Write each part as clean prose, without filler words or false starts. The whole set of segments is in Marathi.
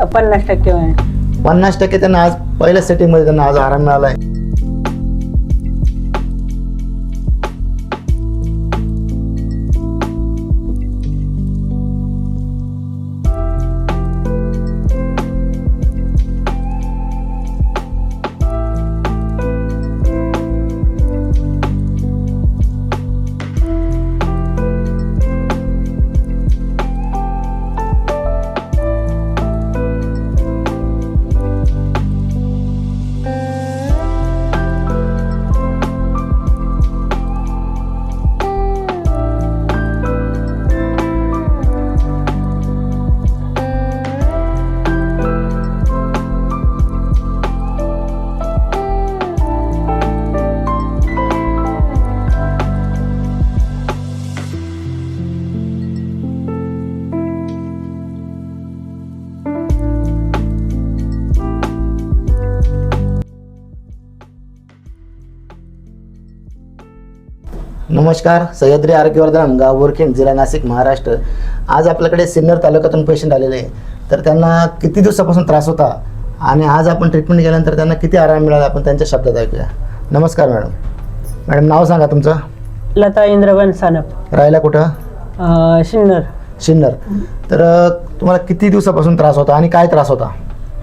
50% आहे. 50% त्यांना आज पहिल्या सेटिंगमध्ये त्यांना आज आराम मिळाला आहे. नमस्कार, सह्याद्री आरोग्यवर्धन, गाव बोरखेड, जिल्हा नाशिक, महाराष्ट्र. आज आपल्याकडे सिन्नर तालुक्यातून पेशंट आलेले आहे. तर त्यांना किती दिवसापासून त्रास होता आणि आज आपण ट्रीटमेंट केल्यानंतर त्यांना किती आराम मिळाला आपण त्यांच्या शब्दात ऐकूया. नमस्कार मॅडम. मॅडम, नाव सांगा तुमचं. लता इंद्रवन सानप, राहायला कुठं? सिन्नर. सिन्नर. तर तुम्हाला किती दिवसापासून त्रास होता आणि काय त्रास होता?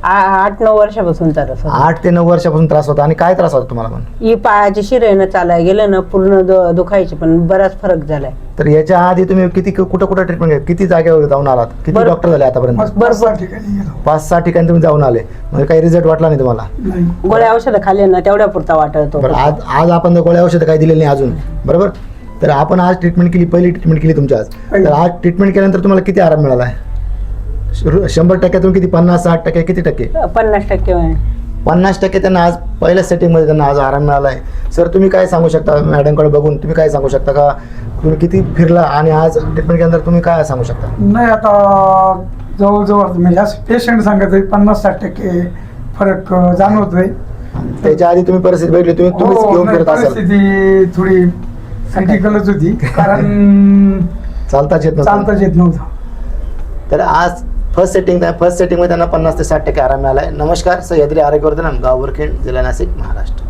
8-9 वर्षापासून त्रास होता. 8 ते 9 वर्षापासून त्रास होता आणि काय त्रास होता तुम्हाला पण? ही पायाची शिरेनं चालाय गेलं ना पूर्ण दुखायची, पण बराच फरक झालाय. तर याच्या आधी तुम्ही किती कुठं ट्रीटमेंट केली? किती जागेवर जाऊन आलात? किती डॉक्टर झाले आतापर्यंत? भरपूर 5-6 ठिकाणी तुम्ही जाऊन आले. म्हणजे काही रिझल्ट वाटला नाही तुम्हाला? गोळ्या औषधं खाल्ले ना तेवढ्या पुरता वाटत बरं, होता. आज आपण गोळ्या औषधं काही दिलेली नाही अजून, बरोबर? तर आपण आज ट्रीटमेंट केली, पहिली ट्रीटमेंट केली तुमच्या आज. तर आज ट्रीटमेंट केल्यानंतर तुम्हाला किती आराम मिळाला आहे? 100%तून किती? 50-60% किती टक्के? 50% आहे. 50% त्यांना आज पहिल्या सेटिंगमध्ये त्यांना आज आराम मिळाला आहे. सर, तुम्ही काय सांगू शकता? मॅडमकडे बघून तुम्ही काय सांगू शकता का? तुम्ही किती फिरला आणि आज ट्रीटमेंट केल्यानंतर तुम्ही काय सांगू शकता? नाही, आता जवळजवळ म्हणजे असं पेशंट सांगत 50-60% फरक जाणवतोय. त्याच्या आधी तुम्ही परिस्थिती बघितली, तुम्हीच घेऊन फिरत असाल. परिस्थिती थोडी क्रिटिकलच होती, कारण चालताच येत नव्हतं. तर आज फर्स्ट सेटिंगमध्ये त्यांना 50 ते 60% आराम मिळाला आहे. नमस्कार, सह्याद्री आरोग्यवर्धन, गाव बोरखेड, जिल्हा नाशिक, महाराष्ट्र.